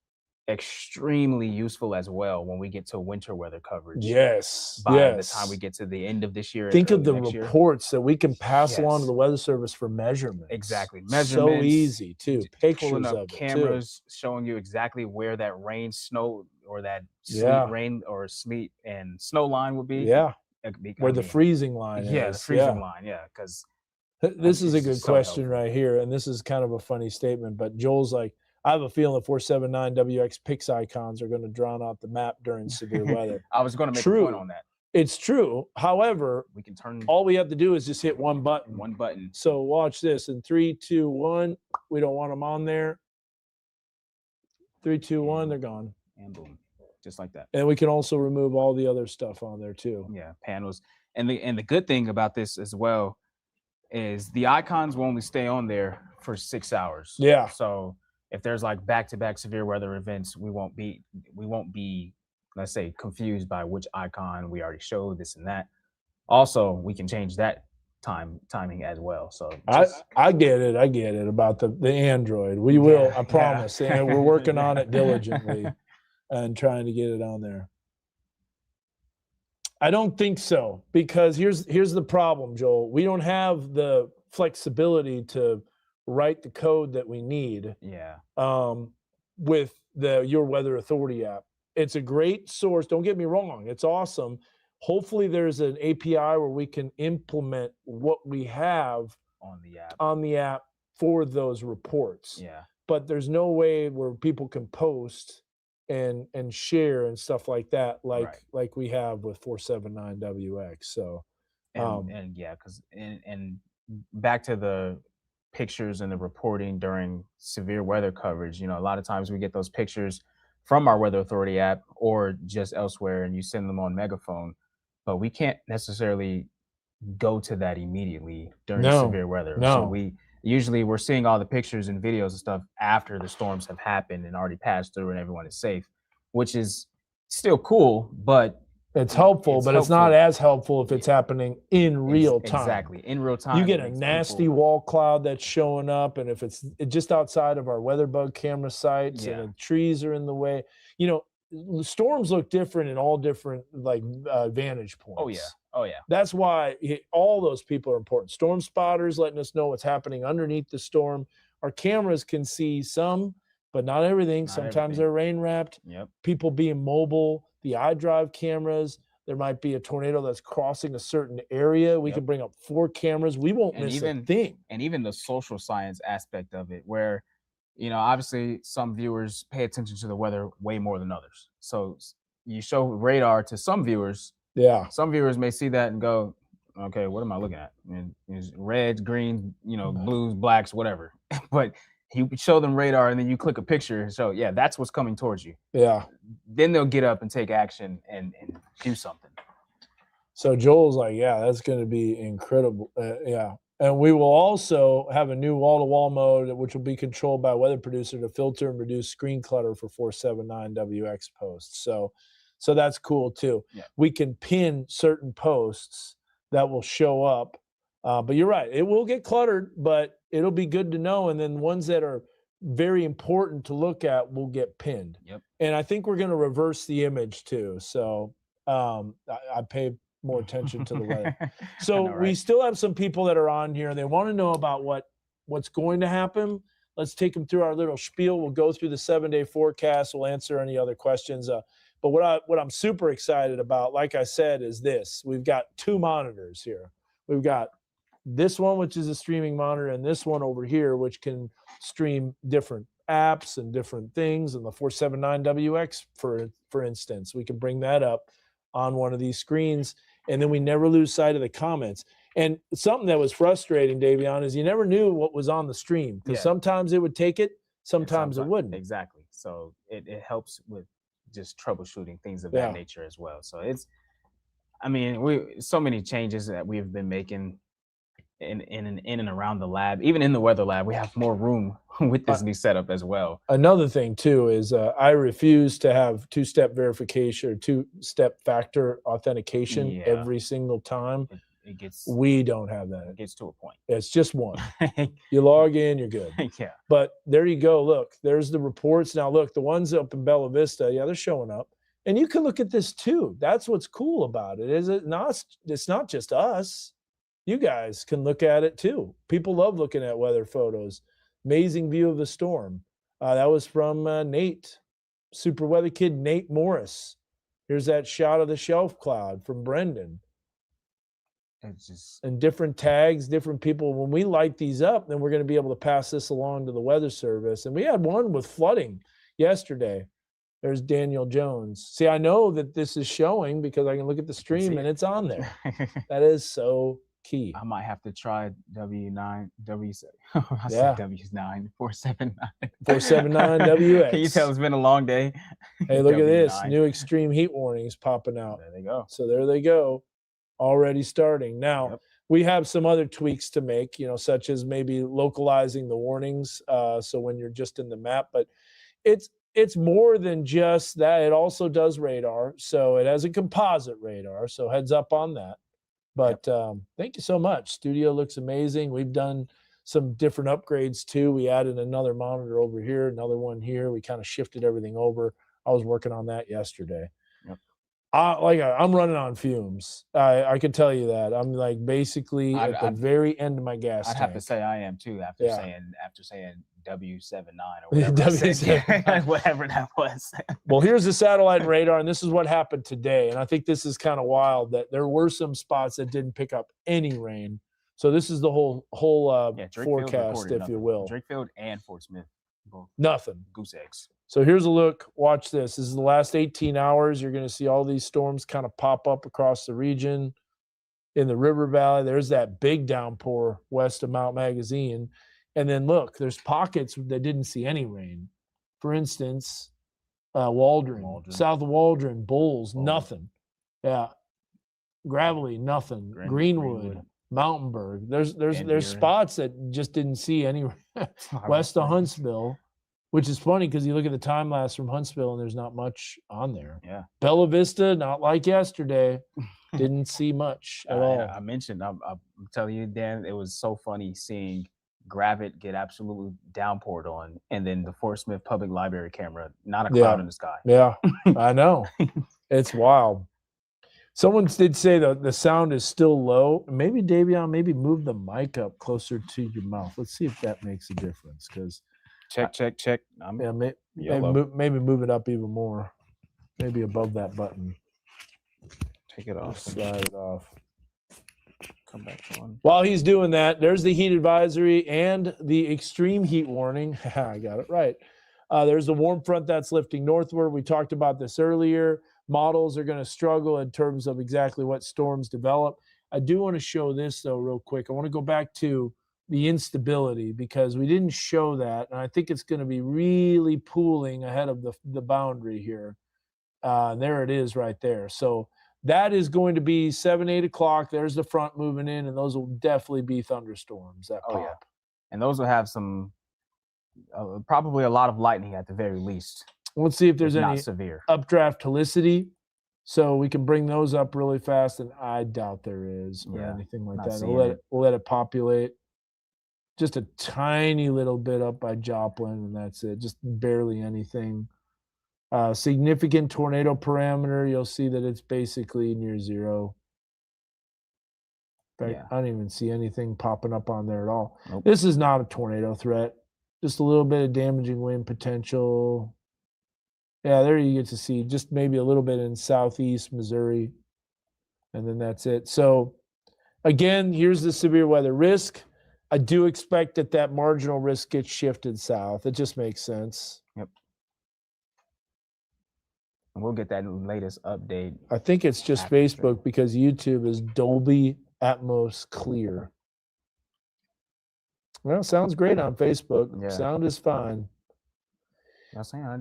extremely useful as well when we get to winter weather coverage. Yes. By the time we get to the end of this year. Think of the reports that we can pass along to the Weather Service for measurements. Exactly. Measurements. So easy too. Pictures of cameras showing you exactly where that rain, snow, or that sleet, rain or sleet and snow line would be. Yeah. Where the freezing line is. Yeah, the freezing line. Yeah, because this is a good question right here. And this is kind of a funny statement, but Joel's like, I have a feeling the 479WX PIX icons are going to drown out the map during severe weather. I was going to make a point on that. It's true. However, we can turn. All we have to do is just hit one button. One button. So watch this. In 3, 2, 1. We don't want them on there. 3, 2, 1. They're gone. And boom, just like that. And we can also remove all the other stuff on there too. Yeah, panels. And the good thing about this as well is the icons will only stay on there for 6 hours. Yeah. So if there's like back-to-back severe weather events, we won't be, let's say, confused by which icon we already showed, this and that. Also, we can change that timing as well. So I get it about the Android. We will, I promise. And we're working on it diligently and trying to get it on there. I don't think so, because here's the problem, Joel. We don't have the flexibility to write the code that we need. Yeah. With the Your Weather Authority app. It's a great source. Don't get me wrong. It's awesome. Hopefully there's an API where we can implement what we have on the app for those reports. Yeah. But there's no way where people can post and share and stuff like that, like we have with 479WX. So and back to the pictures and the reporting during severe weather coverage, a lot of times we get those pictures from our Weather Authority app or just elsewhere, and you send them on Megaphone, but we can't necessarily go to that immediately during severe weather. So we're seeing all the pictures and videos and stuff after the storms have happened and already passed through and everyone is safe, which is still cool, but it's helpful, it's not as helpful if it's happening in real time. Exactly, in real time. You get a nasty wall cloud that's showing up, and if it's just outside of our WeatherBug camera sites and the trees are in the way, storms look different in all different vantage points. Oh yeah. That's why all those people are important. Storm spotters letting us know what's happening underneath the storm. Our cameras can see some, but not everything. Sometimes they're rain wrapped. Yep. People being mobile. The iDrive cameras, there might be a tornado that's crossing a certain area. We can bring up 4 cameras. We won't miss a thing. And even the social science aspect of it, where, obviously some viewers pay attention to the weather way more than others. So you show radar to some viewers. Yeah. Some viewers may see that and go, okay, what am I looking at? And it's reds, greens, blues, blacks, whatever. But you show them radar and then you click a picture. So that's what's coming towards you. Yeah. Then they'll get up and take action and do something. So Joel's like, that's going to be incredible. And we will also have a new wall-to-wall mode, which will be controlled by a weather producer to filter and reduce screen clutter for 479WX posts. So that's cool too. Yeah. We can pin certain posts that will show up. But you're right. It will get cluttered, but it'll be good to know. And then ones that are very important to look at will get pinned. Yep. And I think we're going to reverse the image too. So I pay more attention to the weather. So we still have some people that are on here. They want to know about what's going to happen. Let's take them through our little spiel. We'll go through the 7-day forecast. We'll answer any other questions. But what I'm super excited about, like I said, is this. We've got 2 monitors here. We've got this one, which is a streaming monitor, and this one over here, which can stream different apps and different things. And the 479WX, for instance, we can bring that up on one of these screens, and then we never lose sight of the comments. And something that was frustrating, Davion, is you never knew what was on the stream, because sometimes it would take it, sometimes it wouldn't. Exactly. So it helps with just troubleshooting things of that nature as well. So so many changes that we've been making in and around the lab. Even in the weather lab, we have more room with this new setup as well. Another thing too is I refuse to have 2-step verification or 2-step factor authentication every single time. We don't have that. It gets to a point. It's just one. You log in, you're good. But there you go. Look, there's the reports. Now look, the ones up in Bella Vista, they're showing up. And you can look at this too. That's what's cool about it. It's not just us. You guys can look at it too. People love looking at weather photos. Amazing view of the storm. That was from Nate, Super Weather Kid Nate Morris. Here's that shot of the shelf cloud from Brendan. It's just, and different tags, different people. When we light these up, then we're going to be able to pass this along to the Weather Service. And we had one with flooding yesterday. There's Daniel Jones. See, I know that this is showing because I can look at the stream and it's on there. That is so key. I might have to try W9, W9, 479WX. Can you tell it's been a long day? Hey, look at this. New extreme heat warnings popping out. There they go. So there they go. Already starting. Now, we have some other tweaks to make, such as maybe localizing the warnings. So when you're just in the map, but it's more than just that. It also does radar. So it has a composite radar. So heads up on that. But thank you so much. Studio looks amazing. We've done some different upgrades too. We added another monitor over here, another one here. We kind of shifted everything over. I was working on that yesterday. I'm running on fumes. I can tell you that. I'm like basically at the very end of my gas tank. I'd have to say I am too after saying W79 or whatever, whatever that was. Well, here's the satellite radar, and this is what happened today. And I think this is kind of wild that there were some spots that didn't pick up any rain. So this is the whole forecast, if you will. Drakefield and Fort Smith. Both. Nothing. Goose eggs. So here's a look. Watch this. This is the last 18 hours. You're going to see all these storms kind of pop up across the region. In the River Valley, there's that big downpour west of Mount Magazine. And then look, there's pockets that didn't see any rain. For instance, Waldron, south of Waldron, Bulls, nothing. Yeah. Gravelly, nothing. Greenwood, Mountainburg. There's spots that just didn't see any west of Huntsville, which is funny because you look at the time lapse from Huntsville and there's not much on there. Yeah. Bella Vista, not like yesterday, didn't see much at all. I mentioned, I'm telling you, Dan, it was so funny seeing Gravit get absolutely downpoured on, and then the Fort Smith Public Library camera, not a cloud in the sky. Yeah, I know. It's wild. Someone did say the sound is still low. Maybe, Davion, move the mic up closer to your mouth. Let's see if that makes a difference. Because check. Maybe move it up even more. Maybe above that button. Take it off. Slide it off. Come back on. While he's doing that, there's the heat advisory and the extreme heat warning. I got it right. There's the warm front that's lifting northward. We talked about this earlier. Models are going to struggle in terms of exactly what storms develop. I do want to show this, though, real quick. I want to go back to the instability because we didn't show that, and I think it's going to be really pooling ahead of the boundary here. There it is right there. So that is going to be 7, 8 o'clock. There's the front moving in, and those will definitely be thunderstorms that pop. Yeah. And those will have some, probably a lot of lightning at the very least. Let's see if there's any severe updraft helicity. So we can bring those up really fast, and I doubt there is or anything like that. We'll let it populate. Just a tiny little bit up by Joplin, and that's it. Just barely anything. Significant tornado parameter, you'll see that it's basically near zero. In fact, Yeah. I don't even see anything popping up on there at all. Nope. This is not a tornado threat. Just a little bit of damaging wind potential. Yeah, there you get to see just maybe a little bit in southeast Missouri. And then that's it. So, again, here's the severe weather risk. I do expect that marginal risk gets shifted south. It just makes sense. Yep. And we'll get that latest update. I think it's just Facebook because YouTube is Dolby Atmos clear. Well, sounds great on Facebook. Yeah. Sound is fine.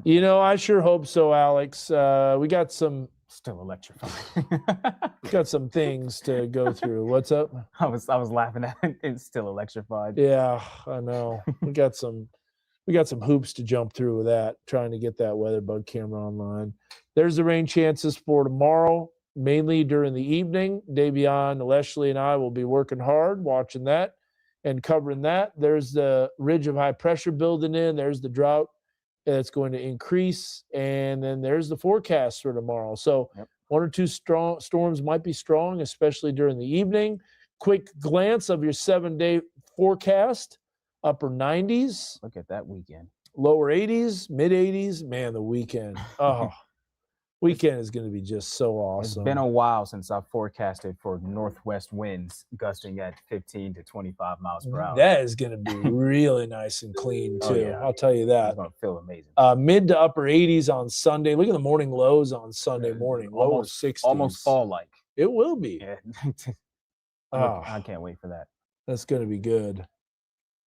You know, I sure hope so, Alex. We got some still electrified. Got some things to go through. What's up? I was laughing at it. It's still electrified. Yeah, I know. We got some hoops to jump through with that, trying to get that WeatherBug camera online. There's the rain chances for tomorrow, mainly during the evening. Davion, Leslie, and I will be working hard watching that and covering that. There's the ridge of high pressure building in. There's the drought that's going to increase. And then there's the forecast for tomorrow. So one or two strong storms might be strong, especially during the evening. Quick glance of your 7-day forecast. Upper 90s. Look at that weekend. Lower 80s, mid 80s. Man, the weekend. Oh, weekend is going to be just so awesome. It's been a while since I've forecasted for northwest winds gusting at 15 to 25 miles per hour. That is going to be really nice and clean, too. Oh, yeah. I'll tell you that. It's going to feel amazing. Mid to upper 80s on Sunday. Look at the morning lows on Sunday morning. Low of 60s. Almost fall-like. It will be. Yeah. I can't wait for that. That's going to be good.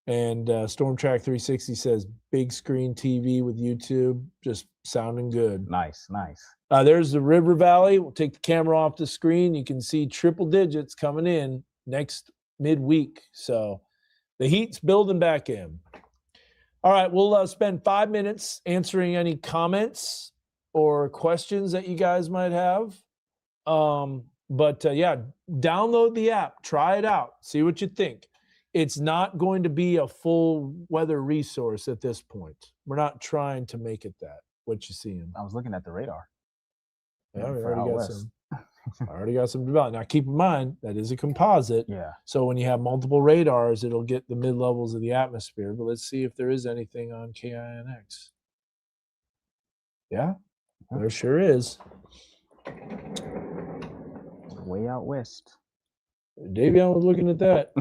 And Storm Track 360 says big screen TV with YouTube, just sounding good. Nice, nice. There's the River Valley. We'll take the camera off the screen. You can see triple digits coming in next midweek. So the heat's building back in. All right, we'll spend 5 minutes answering any comments or questions that you guys might have. But download the app. Try it out. See what you think. It's not going to be a full weather resource at this point. We're not trying to make it that. What you seeing? I was looking at the radar. Yeah, I already got some developed. Now, keep in mind, that is a composite. Yeah. So when you have multiple radars, it'll get the mid-levels of the atmosphere. But let's see if there is anything on KINX. Yeah, there sure is. Way out west. Davion was looking at that.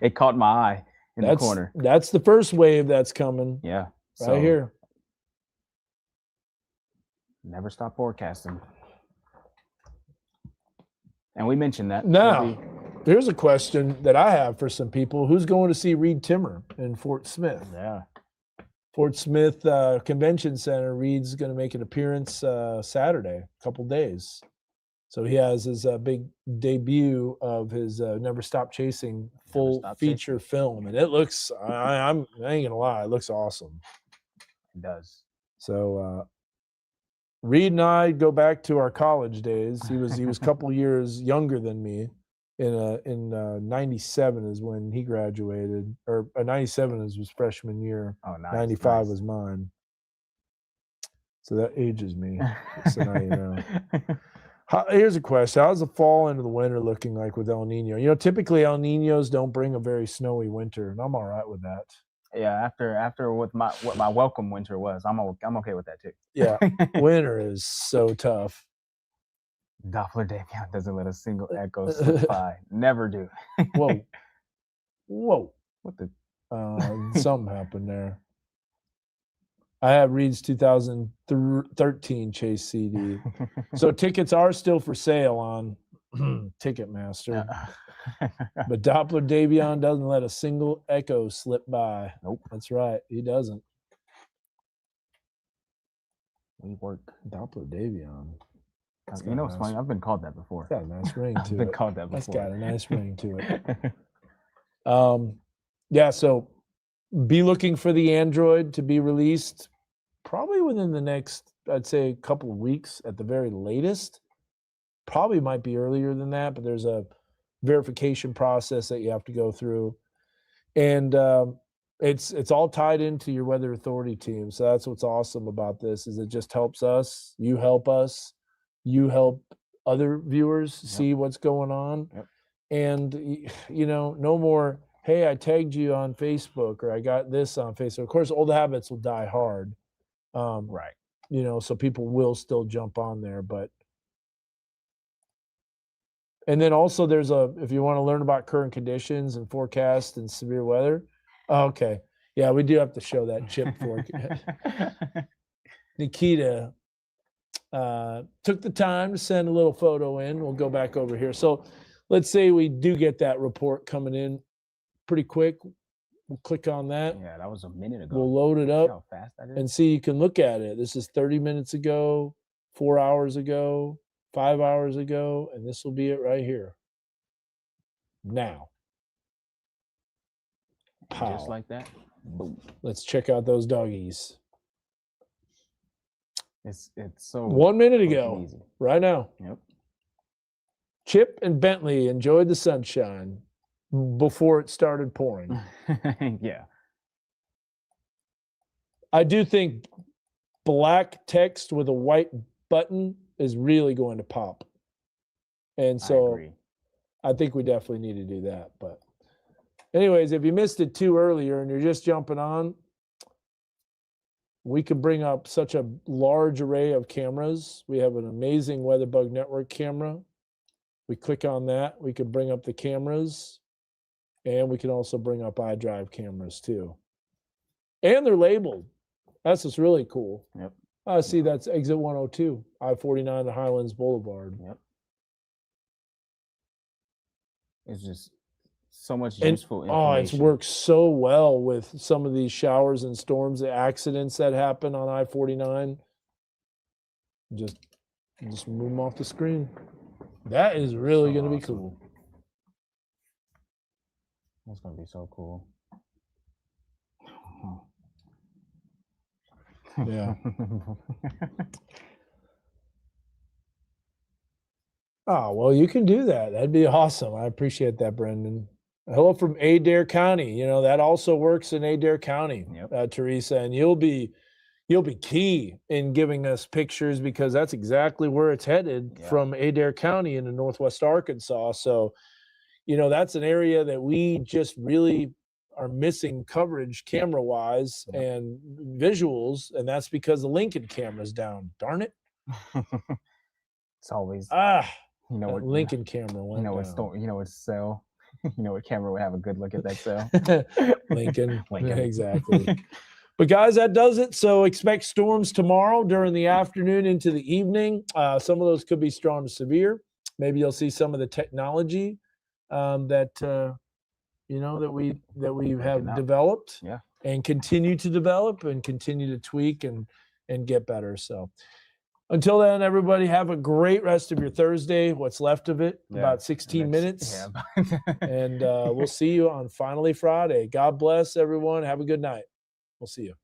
It caught my eye in the corner. That's the first wave that's coming. Yeah. Right here. Never stop forecasting. And we mentioned that. Now, here's a question that I have for some people. Who's going to see Reed Timmer in Fort Smith? Yeah. Fort Smith Convention Center. Reed's going to make an appearance Saturday, a couple days. So he has his big debut of his Never Stop Chasing full feature film. And it looks, I ain't going to lie, it looks awesome. It does. So Reed and I go back to our college days. He was a couple years younger than me. In 97 is when he graduated, or 97 is his freshman year. Oh, nice. 95 was mine. So that ages me. So now you know. Here's a question. How's the fall into the winter looking like with El Nino? You know, typically El Ninos don't bring a very snowy winter, and I'm all right with that. Yeah, after what my welcome winter was, I'm okay with that too. Yeah, winter is so tough. Doppler Davion doesn't let a single echo slip by. Never do. Whoa. What the? Something happened there. I have Reed's 2013 Chase CD. So tickets are still for sale on Ticketmaster. But Doppler Davion doesn't let a single echo slip by. Nope. That's right. He doesn't. We work. Doppler Davion. You know what's funny? I've been called that before. It's got a nice ring to it. I've been called that before. That's got a nice ring to it. Yeah, so be looking for the Android to be released probably within the next, I'd say, a couple of weeks at the very latest. Probably might be earlier than that, but there's a verification process that you have to go through. And it's all tied into your weather authority team. So that's what's awesome about this, is it just helps us. You help us. You help other viewers see what's going on. Yep. And, you know, no more, hey, I tagged you on Facebook or I got this on Facebook. Of course, old habits will die hard. Right. You know, so people will still jump on there. But and then also there's if you want to learn about current conditions and forecast and severe weather. Okay. Yeah, we do have to show that chip forecast. Nikita took the time to send a little photo in. We'll go back over here. So let's say we do get that report coming in pretty quick. We'll click on that. Yeah, that was a minute ago. We'll load it up how fast that is? and see, you can look at it. This is 30 minutes ago, 4 hours ago, 5 hours ago, and this will be it right here. Now. Pow. Just like that. Boom. Let's check out those doggies. It's so 1 minute ago, easy. Right now. Yep. Chip and Bentley enjoyed the sunshine before it started pouring. Yeah. I do think black text with a white button is really going to pop. And so I think we definitely need to do that. But anyways, if you missed it too earlier and you're just jumping on, we can bring up such a large array of cameras. We have an amazing WeatherBug Network camera. We click on that. We can bring up the cameras. And we can also bring up iDrive cameras too. And they're labeled. That's what's really cool. Yep. I see that's exit 102, I-49 to Highlands Boulevard. Yep. It's just so much useful information. Oh, it's worked so well with some of these showers and storms, the accidents that happen on I-49. Just move them off the screen. That is really going to be cool. That's going to be so cool. Yeah. Oh, well, you can do that. That'd be awesome. I appreciate that, Brendan. Hello from Adair County. You know, that also works in Adair County, yep. Teresa, and you'll be key in giving us pictures because that's exactly where it's headed from Adair County into Northwest Arkansas. So, you know, that's an area that we just really are missing coverage camera-wise and visuals, and that's because the Lincoln camera's down. Darn it. It's always you know what Lincoln camera went down. You know what cell. You know what camera would have a good look at that cell. Lincoln. Exactly. But guys, that does it. So expect storms tomorrow during the afternoon into the evening. Some of those could be strong to severe. Maybe you'll see some of the technology that we have developed and continue to develop and continue to tweak and get better. So until then, everybody have a great rest of your Thursday, what's left of it, about 16 minutes. Yeah. And we'll see you on Finally Friday. God bless everyone. Have a good night. We'll see you.